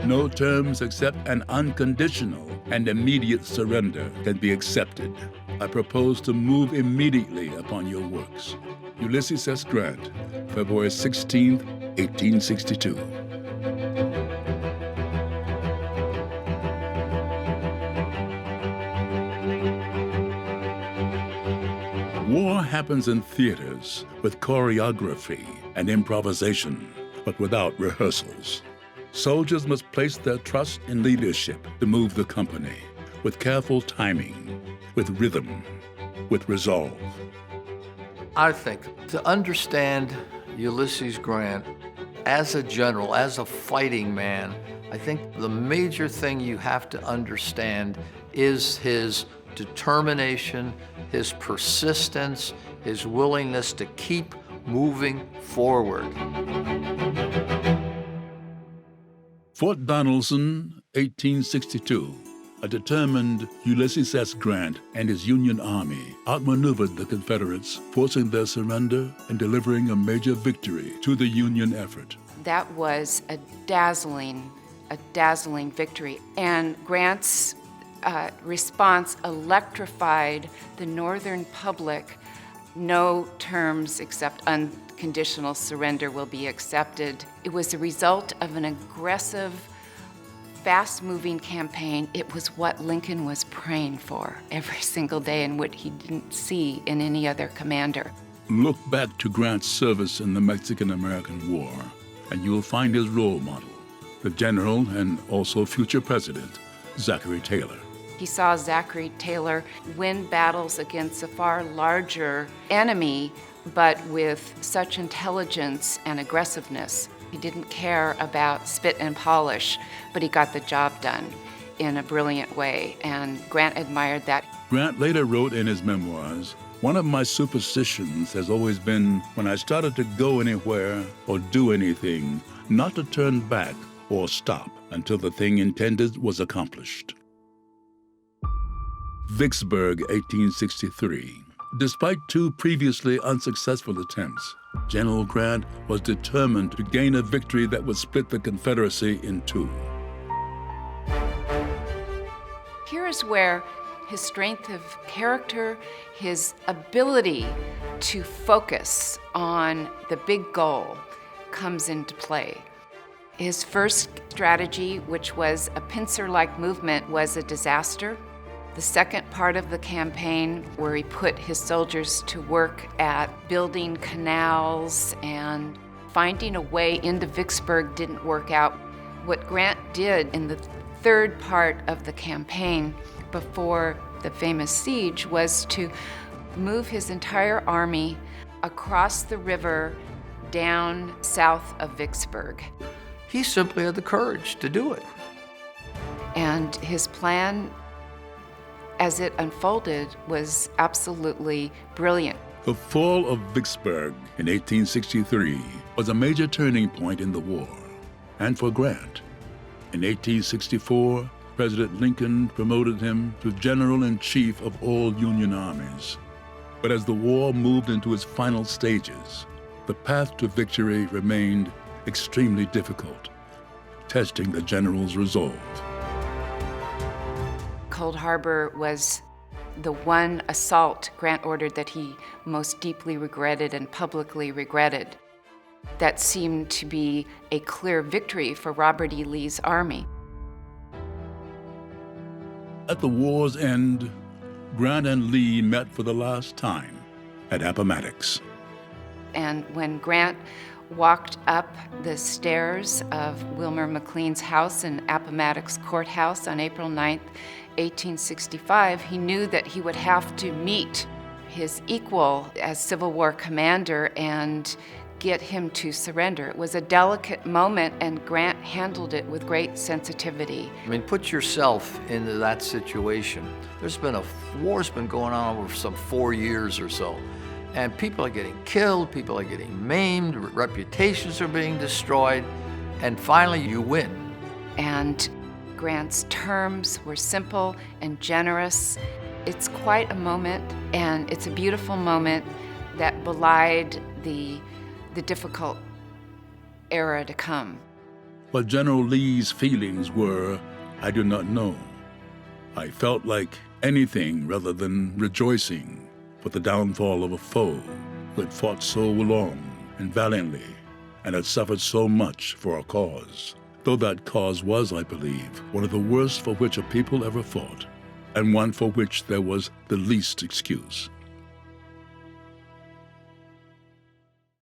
No terms except an unconditional and immediate surrender can be accepted. I propose to move immediately upon your works. Ulysses S. Grant, February 16, 1862. War happens in theaters with choreography and improvisation, but without rehearsals. Soldiers must place their trust in leadership to move the company, with careful timing, with rhythm, with resolve. I think to understand Ulysses Grant as a general, as a fighting man, I think the major thing you have to understand is his determination, his persistence, his willingness to keep moving forward. Fort Donelson, 1862. A determined Ulysses S. Grant and his Union Army outmaneuvered the Confederates, forcing their surrender and delivering a major victory to the Union effort. That was a dazzling victory. And Grant's response electrified the Northern public. No terms except unconditional surrender will be accepted. It was the result of an aggressive, fast-moving campaign. It was what Lincoln was praying for every single day and what he didn't see in any other commander. Look back to Grant's service in the Mexican-American War, and you will find his role model, the general and also future president, Zachary Taylor. He saw Zachary Taylor win battles against a far larger enemy, but with such intelligence and aggressiveness. He didn't care about spit and polish, but he got the job done in a brilliant way, and Grant admired that. Grant later wrote in his memoirs, "One of my superstitions has always been when I started to go anywhere or do anything, not to turn back or stop until the thing intended was accomplished." Vicksburg, 1863. Despite two previously unsuccessful attempts, General Grant was determined to gain a victory that would split the Confederacy in two. Here is where his strength of character, his ability to focus on the big goal, comes into play. His first strategy, which was a pincer-like movement, was a disaster. The second part of the campaign, where he put his soldiers to work at building canals and finding a way into Vicksburg, didn't work out. What Grant did in the third part of the campaign before the famous siege was to move his entire army across the river down south of Vicksburg. He simply had the courage to do it. And his plan, as it unfolded, was absolutely brilliant. The fall of Vicksburg in 1863 was a major turning point in the war, and for Grant. In 1864, President Lincoln promoted him to General-in-Chief of all Union armies. But as the war moved into its final stages, the path to victory remained extremely difficult, testing the general's resolve. Cold Harbor was the one assault Grant ordered that he most deeply regretted and publicly regretted. That seemed to be a clear victory for Robert E. Lee's army. At the war's end, Grant and Lee met for the last time at Appomattox. And when Grant walked up the stairs of Wilmer McLean's house in Appomattox Courthouse on April 9th, 1865, he knew that he would have to meet his equal as Civil War commander and get him to surrender. It was a delicate moment, and Grant handled it with great sensitivity. I mean, put yourself into that situation. War's been going on over some 4 years or so, and people are getting killed, people are getting maimed, reputations are being destroyed, and finally you win. And Grant's terms were simple and generous. It's quite a moment, and it's a beautiful moment that belied the difficult era to come. What General Lee's feelings were, I do not know. I felt like anything rather than rejoicing for the downfall of a foe who had fought so long and valiantly and had suffered so much for a cause, though that cause was, I believe, one of the worst for which a people ever fought, and one for which there was the least excuse.